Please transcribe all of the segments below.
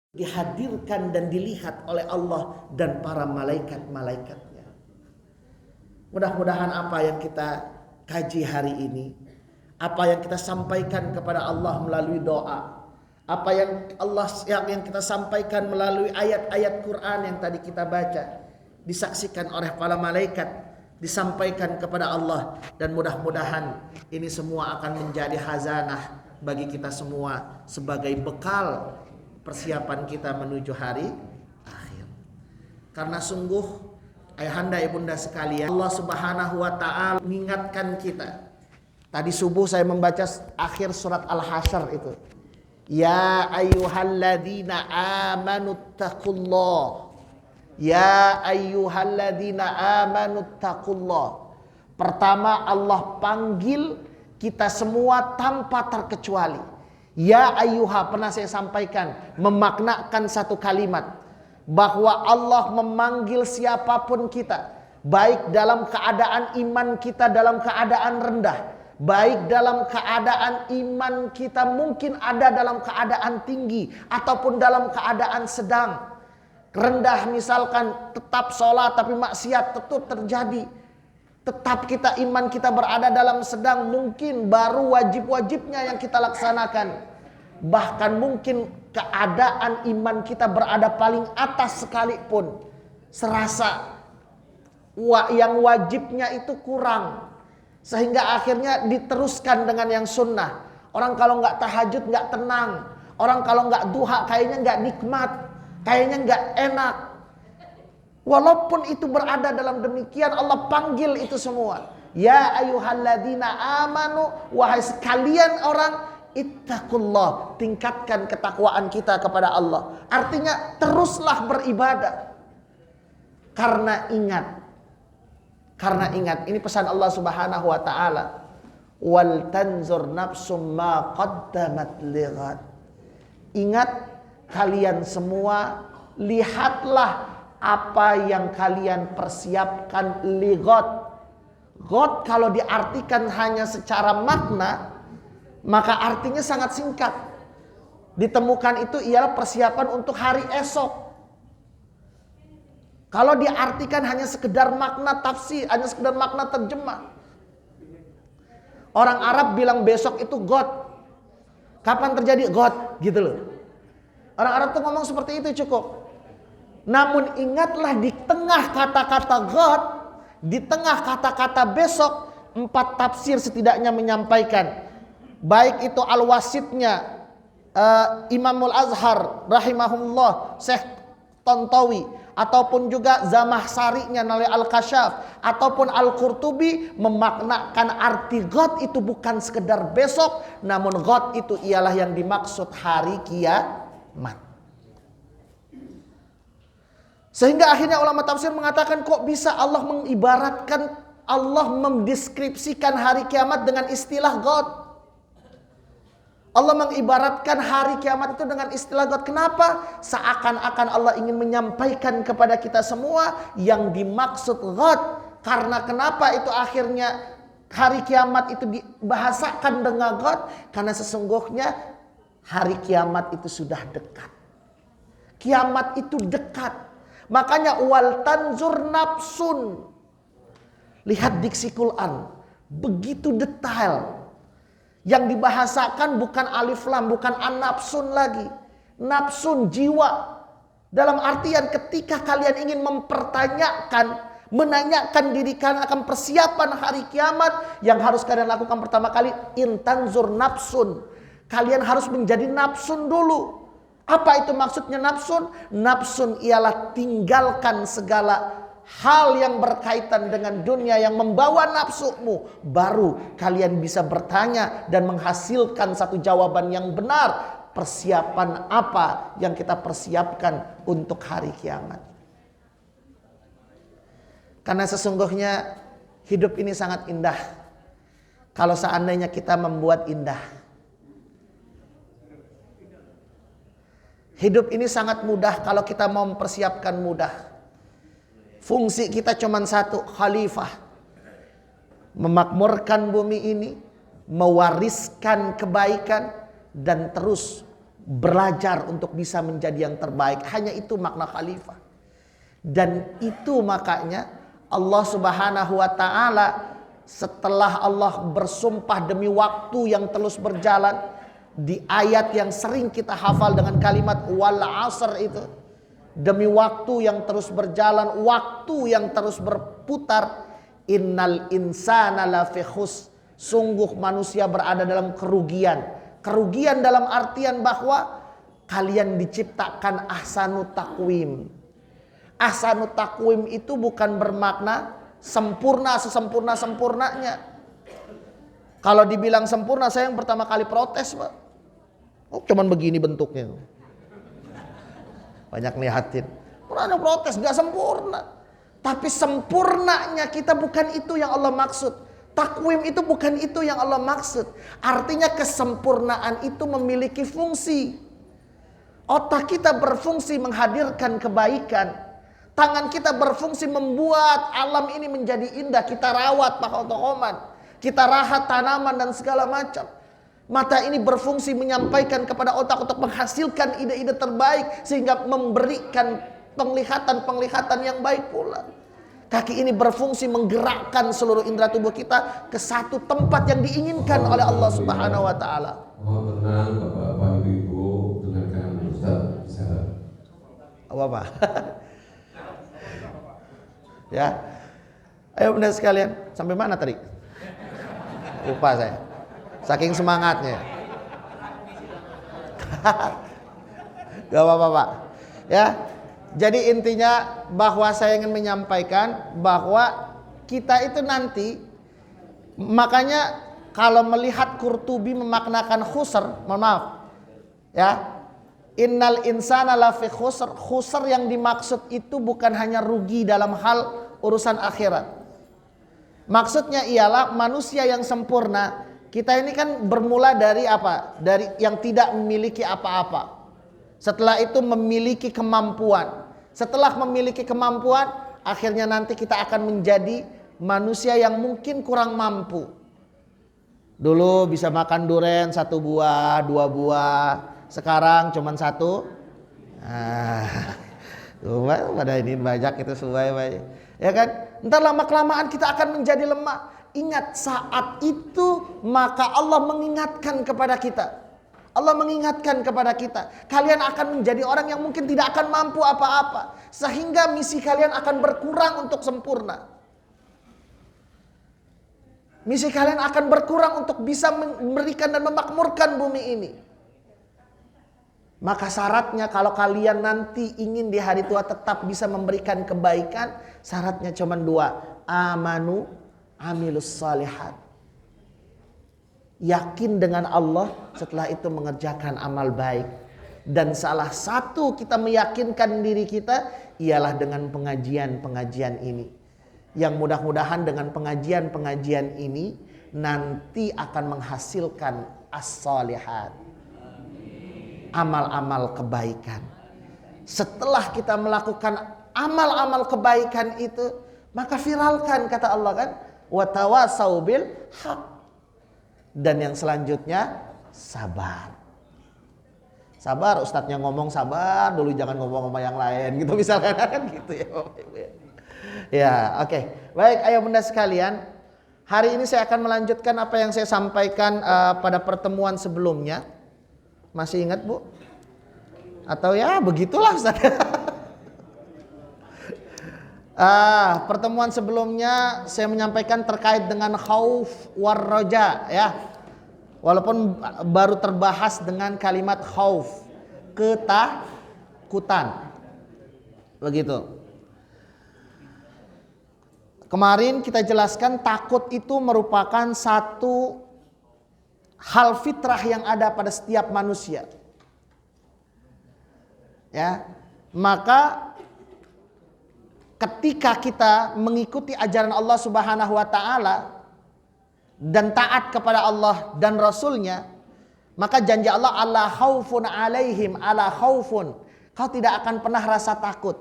dihadirkan dan dilihat oleh Allah dan para malaikat-malaikatnya. Mudah-mudahan apa yang kita kaji hari ini, apa yang kita sampaikan kepada Allah melalui doa, apa yang kita sampaikan melalui ayat-ayat Quran yang tadi kita baca, disaksikan oleh para malaikat, disampaikan kepada Allah, dan mudah-mudahan ini semua akan menjadi hazanah bagi kita semua sebagai bekal persiapan kita menuju hari akhir. Karena sungguh ayahanda ibunda sekalian, Allah Subhanahu wa taala mengingatkan kita. Tadi subuh saya membaca akhir surat Al-Hasyr itu. Ya ayyuhalladzina amanu taqullah. Ya ayyuhalladzina amanu taqullah. Pertama Allah panggil kita semua tanpa terkecuali. Ya ayyuha, pernah saya sampaikan, memaknakan satu kalimat bahwa Allah memanggil siapapun kita, baik dalam keadaan iman kita dalam keadaan rendah, baik dalam keadaan iman kita mungkin ada dalam keadaan tinggi ataupun dalam keadaan sedang. Rendah misalkan tetap sholat tapi maksiat tetap terjadi. Tetap iman kita berada dalam sedang, mungkin baru wajib-wajibnya yang kita laksanakan. Bahkan mungkin keadaan iman kita berada paling atas sekalipun, serasa yang wajibnya itu kurang. Sehingga akhirnya diteruskan dengan yang sunnah. Orang kalau nggak tahajud nggak tenang. Orang kalau nggak duha kayaknya nggak nikmat, kayaknya nggak enak. Walaupun itu berada dalam demikian, Allah panggil itu semua. Ya ayyuhalladzina amanu, wahai sekalian orang, ittaqullah, tingkatkan ketakwaan kita kepada Allah. Artinya teruslah beribadah. Karena ingat, ini pesan Allah Subhanahu wa taala. Wal tanzur nafsum ma qaddamat lighad. Ingat kalian semua, lihatlah apa yang kalian persiapkan lighad. God kalau diartikan hanya secara makna, maka artinya sangat singkat. Ditemukan itu ialah persiapan untuk hari esok. Kalau diartikan hanya sekedar makna tafsir, hanya sekedar makna terjemah. Orang Arab bilang besok itu God. Kapan terjadi? God, gitu loh. Orang Arab tuh ngomong seperti itu cukup. Namun ingatlah di tengah kata-kata God, di tengah kata-kata besok, 4 tafsir setidaknya menyampaikan. Baik itu Al-Wasitnya Imamul Azhar rahimahullah Syekh Tontowi, ataupun juga Zamahsarinya Nalai Al-Kasyaf, ataupun Al-Qurtubi memaknakan arti God itu bukan sekedar besok, namun God itu ialah yang dimaksud hari kiamat. Sehingga akhirnya ulama tafsir mengatakan, kok bisa Allah mengibaratkan, Allah mendeskripsikan hari kiamat dengan istilah God. Allah mengibaratkan hari kiamat itu dengan istilah God. Kenapa? Seakan-akan Allah ingin menyampaikan kepada kita semua yang dimaksud God. Karena kenapa itu akhirnya hari kiamat itu dibahasakan dengan God? Karena sesungguhnya hari kiamat itu sudah dekat. Kiamat itu dekat. Makanya wal tanzur nafsun. Lihat diksi Quran, begitu detail. Yang dibahasakan bukan alif lam, bukan an-nafsun lagi. Nafsun, jiwa. Dalam artian ketika kalian ingin mempertanyakan, menanyakan diri kalian akan persiapan hari kiamat, yang harus kalian lakukan pertama kali, intanzur nafsun. Kalian harus menjadi nafsun dulu. Apa itu maksudnya nafsun? Nafsun ialah tinggalkan segala hal yang berkaitan dengan dunia yang membawa nafsumu. Baru kalian bisa bertanya dan menghasilkan satu jawaban yang benar. Persiapan apa yang kita persiapkan untuk hari kiamat. Karena sesungguhnya hidup ini sangat indah. Kalau seandainya kita membuat indah. Hidup ini sangat mudah kalau kita mau mempersiapkan mudah. Fungsi kita cuma satu, khalifah. Memakmurkan bumi ini, mewariskan kebaikan, dan terus belajar untuk bisa menjadi yang terbaik. Hanya itu makna khalifah. Dan itu makanya Allah Subhanahu wa taala setelah Allah bersumpah demi waktu yang terus berjalan, di ayat yang sering kita hafal dengan kalimat wal asr itu, demi waktu yang terus berjalan, waktu yang terus berputar, innal insana lafi khusr, sungguh manusia berada dalam kerugian. Kerugian dalam artian bahwa kalian diciptakan ahsanu taqwim. Ahsanu taqwim itu bukan bermakna sempurna sesempurna-sempurnanya. Kalau dibilang sempurna, saya yang pertama kali protes, Pak. Oh, cuman begini bentuknya. Banyak lihatin. Orang protes, gak sempurna. Tapi sempurnanya kita bukan itu yang Allah maksud. Takwim itu bukan itu yang Allah maksud. Artinya kesempurnaan itu memiliki fungsi. Otak kita berfungsi menghadirkan kebaikan. Tangan kita berfungsi membuat alam ini menjadi indah. Kita rawat pakai otokoman. Kita rahat tanaman dan segala macam. Mata ini berfungsi menyampaikan kepada otak untuk menghasilkan ide-ide terbaik. Sehingga memberikan penglihatan-penglihatan yang baik pula. Kaki ini berfungsi menggerakkan seluruh indera tubuh kita ke satu tempat yang diinginkan oleh Allah Subhanahu wa taala. Mohon tenang Bapak-bapak, Ibu-ibu, dengarkan Ustaz Sarah. Apa? Ya. Ayo bunda sekalian, sampai mana tadi? Lupa saya. Saking semangatnya. Gak apa-apa, Pak. Ya. Jadi intinya bahwa saya ingin menyampaikan bahwa kita itu nanti, makanya kalau melihat Qurtubi memaknakan khusr, mohon maaf, ya, innal insana lafi khusr. Khusr yang dimaksud itu bukan hanya rugi dalam hal urusan akhirat. Maksudnya ialah manusia yang sempurna. Kita ini kan bermula dari apa? Dari yang tidak memiliki apa-apa. Setelah itu memiliki kemampuan. Setelah memiliki kemampuan, akhirnya nanti kita akan menjadi manusia yang mungkin kurang mampu. Dulu bisa makan durian 1 buah, 2 buah. Sekarang cuma 1. Pada ini banyak itu sesuai, ya kan? Entar lama-kelamaan kita akan menjadi lemah. Ingat saat itu maka Allah mengingatkan kepada kita. Allah mengingatkan kepada kita, kalian akan menjadi orang yang mungkin tidak akan mampu apa-apa, sehingga misi kalian akan berkurang untuk sempurna. Misi kalian akan berkurang untuk bisa memberikan dan memakmurkan bumi ini. Maka syaratnya kalau kalian nanti ingin di hari tua tetap bisa memberikan kebaikan, syaratnya cuma 2, amanu amilus salihat. Yakin dengan Allah, setelah itu mengerjakan amal baik. Dan salah satu kita meyakinkan diri kita ialah dengan pengajian-pengajian ini. Yang mudah-mudahan dengan pengajian-pengajian ini nanti akan menghasilkan as-salihat, amal-amal kebaikan. Setelah kita melakukan amal-amal kebaikan itu, maka viralkan, kata Allah kan, wa tawasau bil haq. Dan yang selanjutnya sabar. Sabar, ustadznya ngomong sabar dulu, jangan ngomong sama yang lain gitu misalkan kan gitu ya. Ya, oke. Baik, ayo bunda sekalian. Hari ini saya akan melanjutkan apa yang saya sampaikan pada pertemuan sebelumnya. Masih ingat, Bu? Atau ya begitulah Ustaz. Pertemuan sebelumnya saya menyampaikan terkait dengan khauf war roja, ya. Walaupun baru terbahas dengan kalimat khauf, ketakutan. Begitu. Kemarin kita jelaskan takut itu merupakan satu hal fitrah yang ada pada setiap manusia. Ya. Maka ketika kita mengikuti ajaran Allah Subhanahu wa taala dan taat kepada Allah dan Rasulnya, maka janji Allah, alla khaufun alaihim, alla khaufun. Kau tidak akan pernah rasa takut.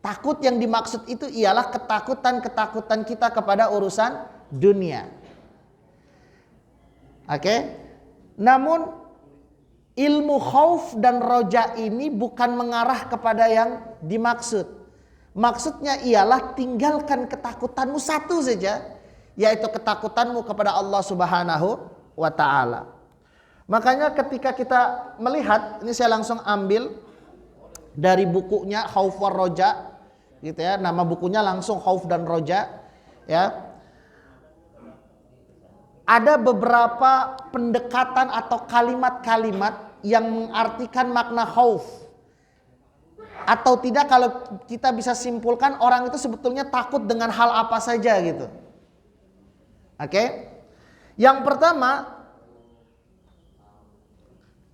Takut yang dimaksud itu ialah ketakutan-ketakutan kita kepada urusan dunia. Oke? Namun ilmu khauf dan roja ini bukan mengarah kepada yang dimaksud. Maksudnya ialah tinggalkan ketakutanmu satu saja, yaitu ketakutanmu kepada Allah Subhanahu wa ta'ala. Makanya ketika kita melihat, ini saya langsung ambil dari bukunya Khauf war Roja, gitu ya. Nama bukunya langsung Khauf dan Roja, ya. Ada beberapa pendekatan atau kalimat-kalimat yang mengartikan makna khauf. Atau tidak, kalau kita bisa simpulkan orang itu sebetulnya takut dengan hal apa saja gitu. Oke? Yang pertama,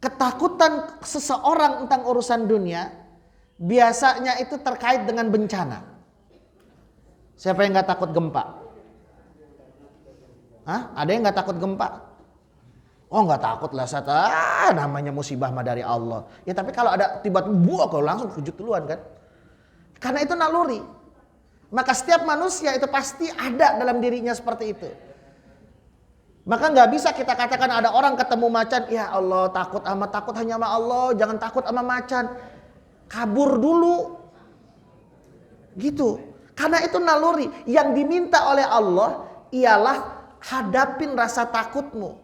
ketakutan seseorang tentang urusan dunia biasanya itu terkait dengan bencana. Siapa yang gak takut gempa? Hah? Ada yang gak takut gempa? Oh gak takut lah, namanya musibah mah dari Allah. Ya tapi kalau ada tiba-tiba kalau langsung kejut duluan kan. Karena itu naluri. Maka setiap manusia itu pasti ada dalam dirinya seperti itu. Maka gak bisa kita katakan ada orang ketemu macan, ya Allah takut hanya sama Allah, jangan takut sama macan. Kabur dulu. Gitu. Karena itu naluri. Yang diminta oleh Allah ialah hadapin rasa takutmu.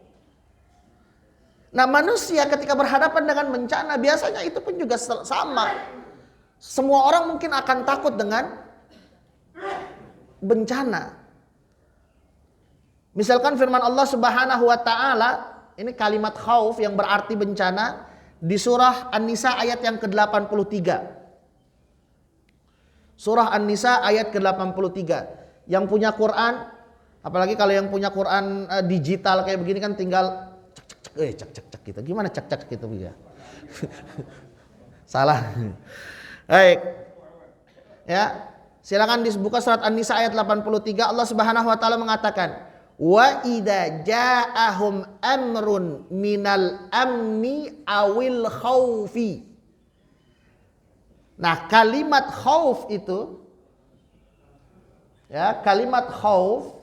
Nah manusia ketika berhadapan dengan bencana biasanya itu pun juga sama. Semua orang mungkin akan takut dengan bencana. Misalkan firman Allah Subhanahu wa ta'ala, ini kalimat khauf yang berarti bencana di surah An-Nisa ayat yang ke-83. Surah An-Nisa ayat ke-83. Yang punya Quran, apalagi kalau yang punya Quran digital kayak begini kan tinggal cek gitu. Gimana cek gitu ya? Salah. Baik. Ya, silakan dibuka surat An-Nisa ayat 83. Allah Subhanahu wa taala mengatakan, "Wa idza ja'ahum amrun minal amni awil khaufi." Nah, kalimat khauf itu ya, kalimat khauf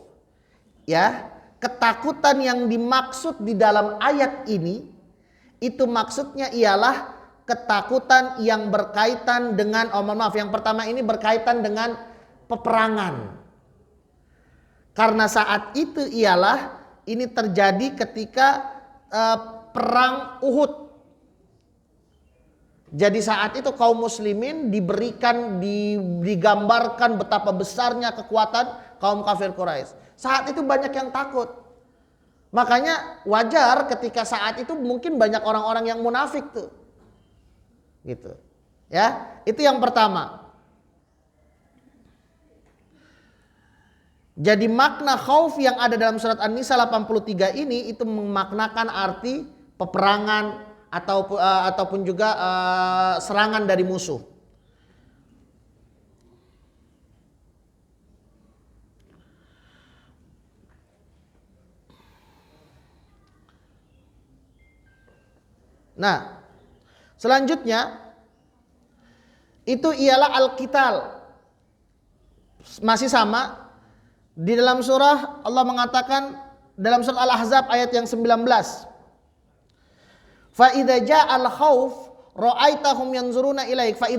ya, ketakutan yang dimaksud di dalam ayat ini itu maksudnya ialah ketakutan yang berkaitan dengan yang pertama ini berkaitan dengan peperangan. Karena saat itu ialah ini terjadi ketika perang Uhud. Jadi saat itu kaum muslimin digambarkan betapa besarnya kekuatan kaum kafir Quraisy. Saat itu banyak yang takut. Makanya wajar ketika saat itu mungkin banyak orang-orang yang munafik tuh. Gitu. Ya, itu yang pertama. Jadi makna khauf yang ada dalam surat An-Nisa 83 ini itu memaknakan arti peperangan ataupun juga serangan dari musuh. Nah, selanjutnya itu ialah al-qital. Masih sama. Di dalam surah Allah mengatakan dalam surah Al-Ahzab ayat yang 19. Fa idza ja'al khauf ra'aitahum yanzuruna ilaik